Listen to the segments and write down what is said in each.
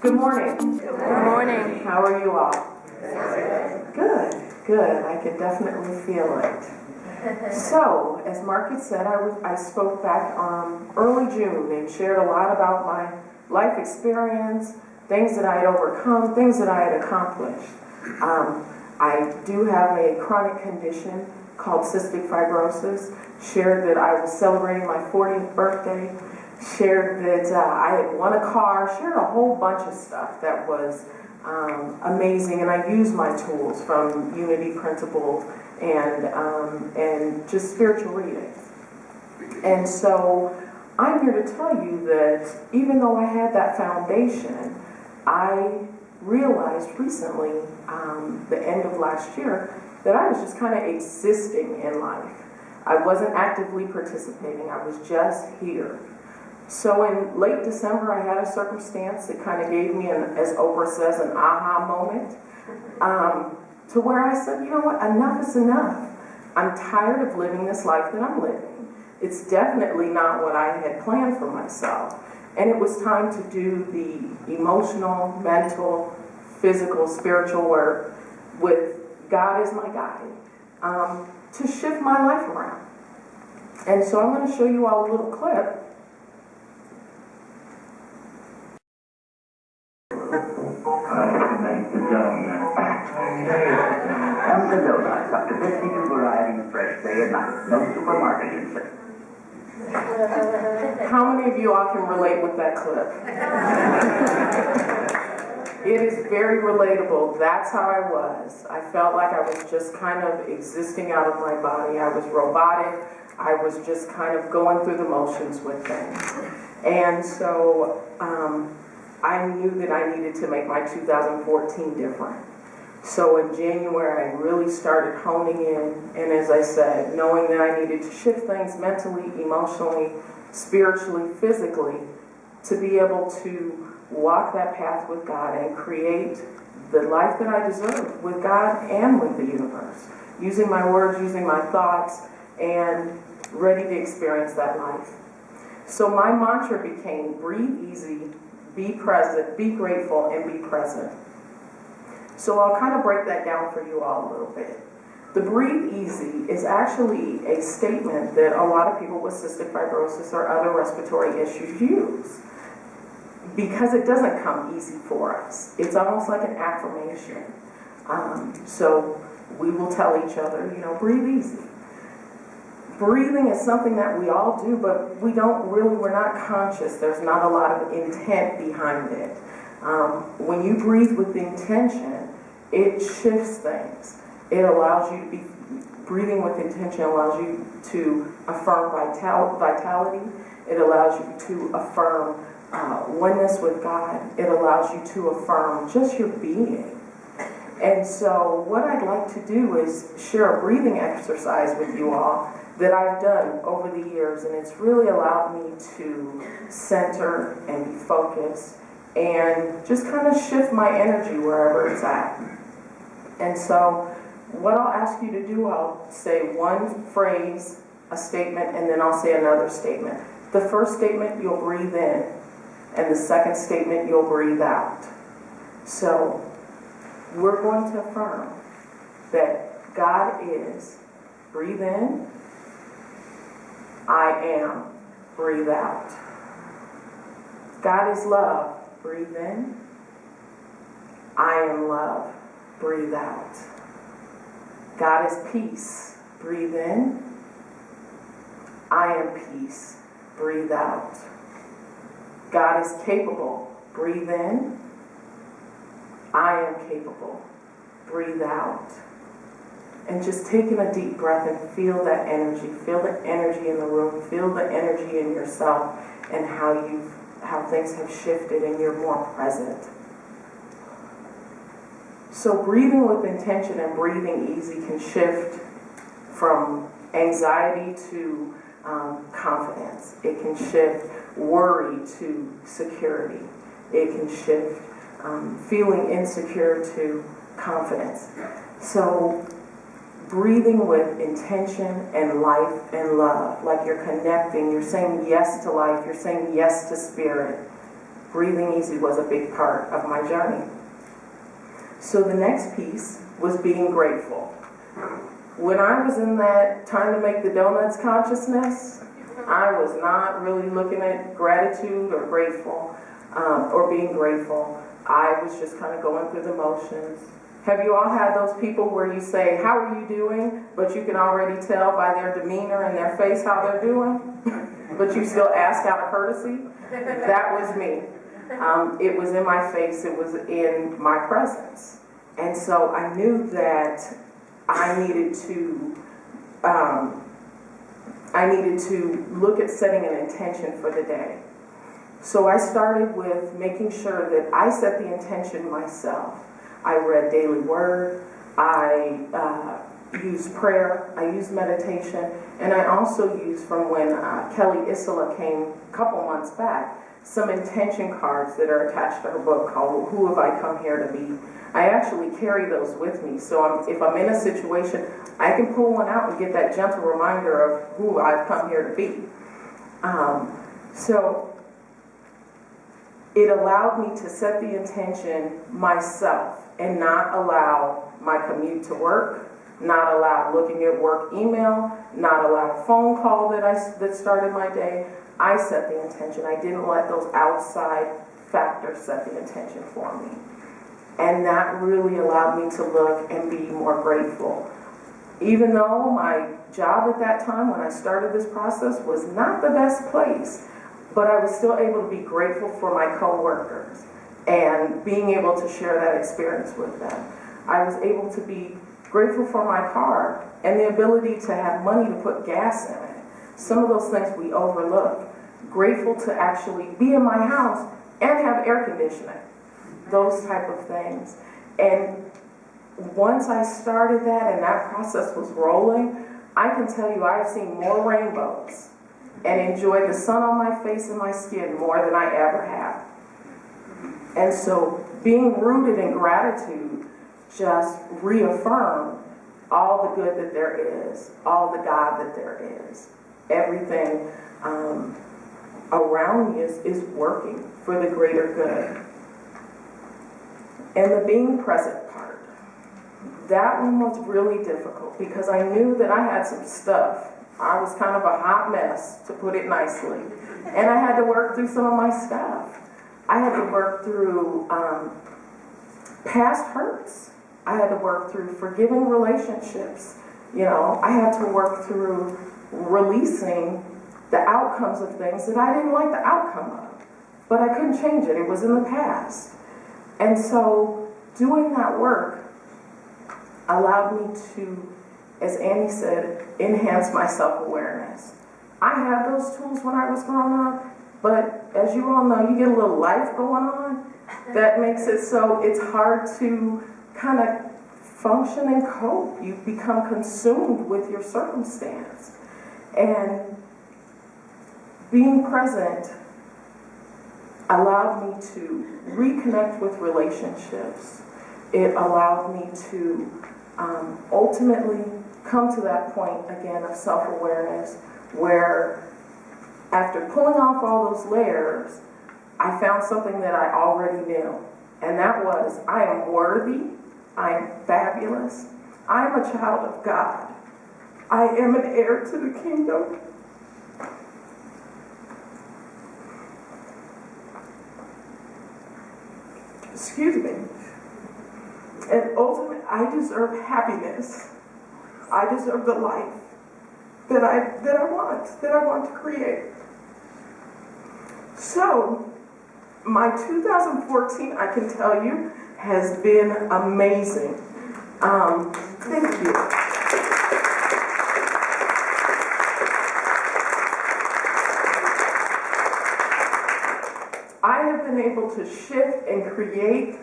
Good morning. Good morning. How are you all? Good, good. I could definitely feel it. So, as Mark had said, I spoke back early June and shared a lot about my life experience, things that I had overcome, things that I had accomplished. I do have a chronic condition called cystic fibrosis. Shared that I was celebrating my 40th birthday. Shared that I had won a car. Shared a whole bunch of stuff that was amazing. And I used my tools from Unity Principles and just spiritual readings. And so I'm here to tell you that even though I had that foundation, I realized recently, the end of last year, that I was just kind of existing in life. I wasn't actively participating. I was just here. So in late December, I had a circumstance that kind of gave me, as Oprah says, an aha moment, to where I said, you know what, enough is enough. I'm tired of living this life that I'm living. It's definitely not what I had planned for myself. And it was time to do the emotional, mental, physical, spiritual work with God as my guide, to shift my life around. And so I'm going to show you all a little clip. And the donuts, up to 52 varieties of fresh day and night. No supermarket in sight. How many of you all can relate with that clip? It is very relatable. That's how I was. I felt like I was just kind of existing out of my body. I was robotic. I was just kind of going through the motions with things. And so I knew that I needed to make my 2014 different. So in January, I really started honing in, and as I said, knowing that I needed to shift things mentally, emotionally, spiritually, physically, to be able to walk that path with God and create the life that I deserve with God and with the universe, using my words, using my thoughts, and ready to experience that life. So my mantra became breathe easy, be present, be grateful, and be present. So I'll kind of break that down for you all a little bit. The breathe easy is actually a statement that a lot of people with cystic fibrosis or other respiratory issues use, because it doesn't come easy for us. It's almost like an affirmation. So we will tell each other, breathe easy. Breathing is something that we all do, but we're not conscious. There's not a lot of intent behind it. When you breathe with intention, it shifts things. It allows you to be, breathing with intention allows you to affirm vitality. It allows you to affirm oneness with God. It allows you to affirm just your being. And so what I'd like to do is share a breathing exercise with you all that I've done over the years, and it's really allowed me to center and be focused and just kind of shift my energy wherever it's at. And so what I'll ask you to do, I'll say one phrase, a statement, and then I'll say another statement. The first statement you'll breathe in, and the second statement you'll breathe out. So we're going to affirm that God is, breathe in, I am, breathe out. God is love, breathe in, I am love, breathe out. God is peace, breathe in, I am peace, breathe out. God is capable, breathe in, I am capable, breathe out. And just taking a deep breath and feel that energy. Feel the energy in the room. Feel the energy in yourself and how things have shifted and you're more present. So breathing with intention and breathing easy can shift from anxiety to confidence. It can shift worry to security. It can shift feeling insecure to confidence. So breathing with intention and life and love, like you're connecting, you're saying yes to life, you're saying yes to spirit. breathing easy was a big part of my journey. So the next piece was being grateful. When I was in that time to make the donuts consciousness, I was not really looking at gratitude or grateful, or being grateful. I was just kind of going through the motions. Have you all had those people where you say, "How are you doing?" but you can already tell by their demeanor and their face how they're doing, but you still ask out of courtesy? That was me. It was in my face, it was in my presence. And so I knew that I needed to look at setting an intention for the day. So I started with making sure that I set the intention myself. I read daily word, I used prayer, I used meditation, and I also used, from when Kelly Isola came a couple months back, some intention cards that are attached to her book called Who Have I Come Here to Be? I actually carry those with me, so if I'm in a situation, I can pull one out and get that gentle reminder of who I've come here to be. So it allowed me to set the intention myself and not allow my commute to work, not allow looking at work email, not allow a phone call that started my day. I set the intention. I didn't let those outside factors set the intention for me. And that really allowed me to look and be more grateful. Even though my job at that time, when I started this process, was not the best place, but I was still able to be grateful for my coworkers and being able to share that experience with them. I was able to be grateful for my car and the ability to have money to put gas in it. Some of those things we overlook. Grateful to actually be in my house and have air conditioning. Those type of things. And once I started that and that process was rolling, I can tell you I've seen more rainbows and enjoyed the sun on my face and my skin more than I ever have. And so being rooted in gratitude just reaffirmed all the good that there is, all the God that there is. Everything around me is working for the greater good. And the being present part, that one was really difficult because I knew that I had some stuff. I was kind of a hot mess, to put it nicely. And I had to work through some of my stuff. I had to work through past hurts. I had to work through forgiving relationships. You know, I had to work through releasing the outcomes of things that I didn't like the outcome of. But I couldn't change it. It was in the past. And so doing that work allowed me to, as Annie said, enhance my self-awareness. I had those tools when I was growing up, but as you all know, you get a little life going on that makes it so it's hard to kind of function and cope. You become consumed with your circumstance. And being present allowed me to reconnect with relationships. It allowed me to ultimately come to that point again of self-awareness where after pulling off all those layers, I found something that I already knew. And that was, I am worthy, I am fabulous, I am a child of God, I am an heir to the kingdom. Excuse me. And ultimately, I deserve happiness. I deserve the life that I want to create. So, my 2014, I can tell you, has been amazing. Thank you. I have been able to shift and create,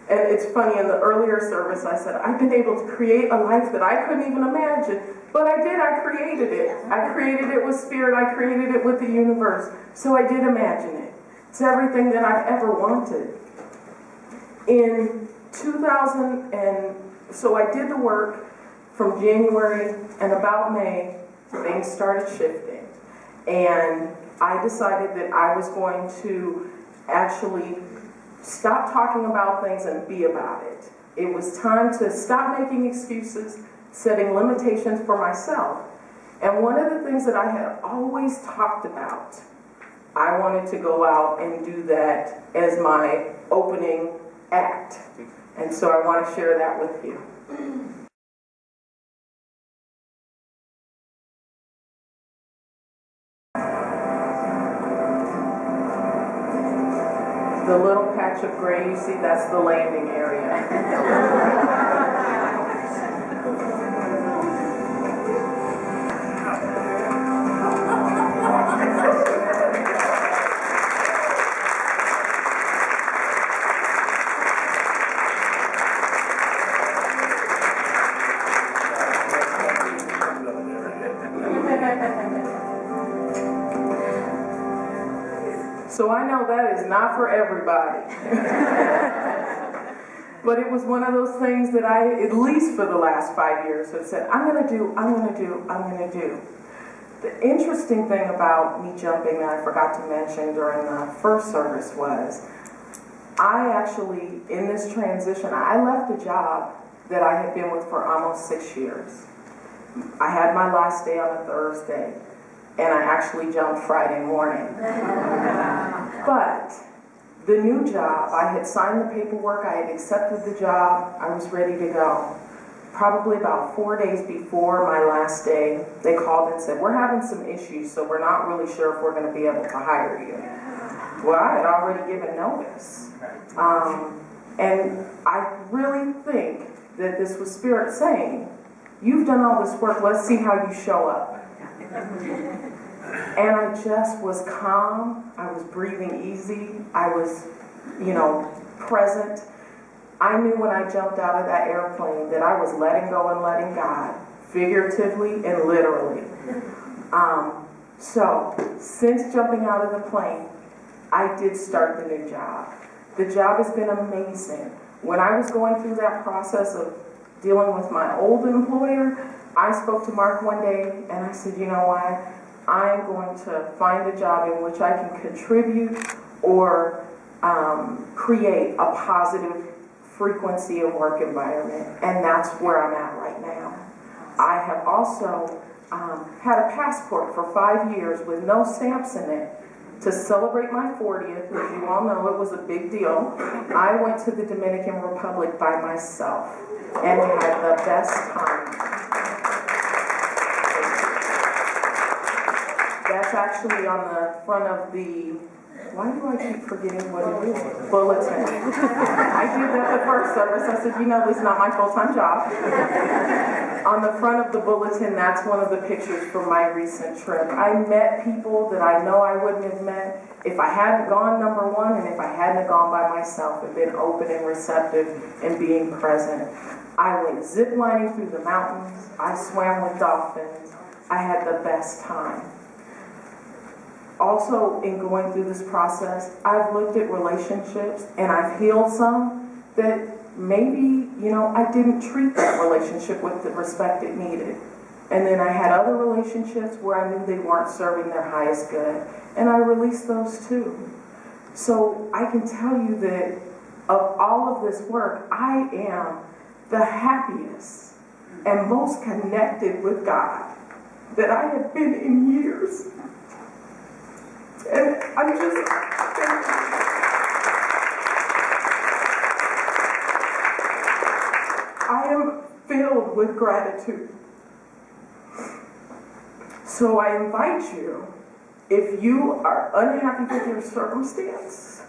and it's funny, in the earlier service I said, I've been able to create a life that I couldn't even imagine, but I did, I created it. I created it with spirit, I created it with the universe, so I did imagine it. It's everything that I've ever wanted. In 2000, so I did the work from January, and about May, things started shifting. And I decided that I was going to actually stop talking about things and be about it. It was time to stop making excuses, setting limitations for myself. And one of the things that I had always talked about, I wanted to go out and do that as my opening act. And so I want to share that with you. The little patch of gray you see, that's the landing area. So I know that is not for everybody. But it was one of those things that I, at least for the last 5 years, have said, I'm going to do. The interesting thing about me jumping that I forgot to mention during the first service was, I actually, in this transition, I left a job that I had been with for almost 6 years. I had my last day on a Thursday, and I actually jumped Friday morning. But the new job, I had signed the paperwork, I had accepted the job, I was ready to go. Probably about 4 days before my last day, they called and said, we're having some issues, so we're not really sure if we're going to be able to hire you. Well, I had already given notice. And I really think that this was Spirit saying, you've done all this work, let's see how you show up. And I just was calm, I was breathing easy, I was, present. I knew when I jumped out of that airplane that I was letting go and letting God, figuratively and literally. So, since jumping out of the plane, I did start the new job. The job has been amazing. When I was going through that process of dealing with my old employer, I spoke to Mark one day and I said, you know what? I'm going to find a job in which I can contribute or create a positive frequency of work environment. And that's where I'm at right now. I have also had a passport for 5 years with no stamps in it. To celebrate my 40th, as you all know, it was a big deal. I went to the Dominican Republic by myself and had the best time. That's actually on the front of the, why do I keep forgetting what it is? Bulletin. I did that the first service. I said, this is not my full-time job. On the front of the bulletin, that's one of the pictures from my recent trip. I met people that I know I wouldn't have met if I hadn't gone, number one, and if I hadn't gone by myself and been open and receptive and being present. I went zip-lining through the mountains. I swam with dolphins. I had the best time. Also, in going through this process, I've looked at relationships and I've healed some that maybe, I didn't treat that relationship with the respect it needed. And then I had other relationships where I knew they weren't serving their highest good. And I released those too. So I can tell you that of all of this work, I am the happiest and most connected with God that I have been in years. And I'm just, I am filled with gratitude. So I invite you, if you are unhappy with your circumstance,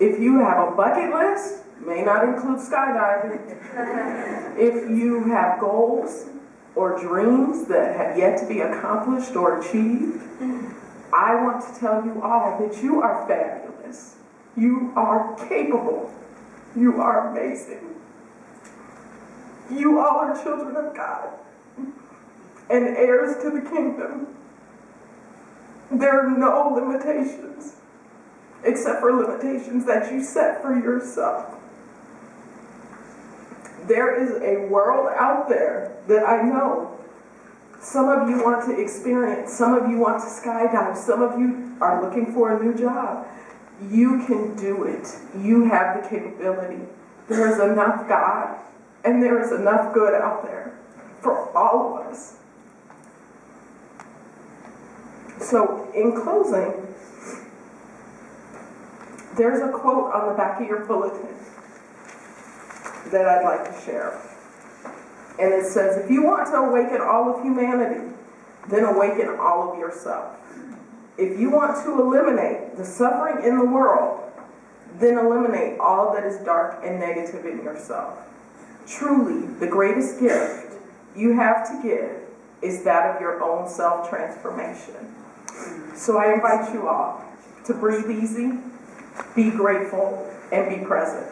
if you have a bucket list, may not include skydiving, if you have goals or dreams that have yet to be accomplished or achieved, I want to tell you all that you are fabulous. You are capable. You are amazing. You all are children of God and heirs to the kingdom. There are no limitations except for limitations that you set for yourself. There is a world out there that I know some of you want to experience, some of you want to skydive, some of you are looking for a new job. You can do it. You have the capability. There is enough God and there is enough good out there for all of us. So, in closing, there's a quote on the back of your bulletin that I'd like to share. And it says, if you want to awaken all of humanity, then awaken all of yourself. If you want to eliminate the suffering in the world, then eliminate all that is dark and negative in yourself. Truly, the greatest gift you have to give is that of your own self-transformation. So I invite you all to breathe easy, be grateful, and be present.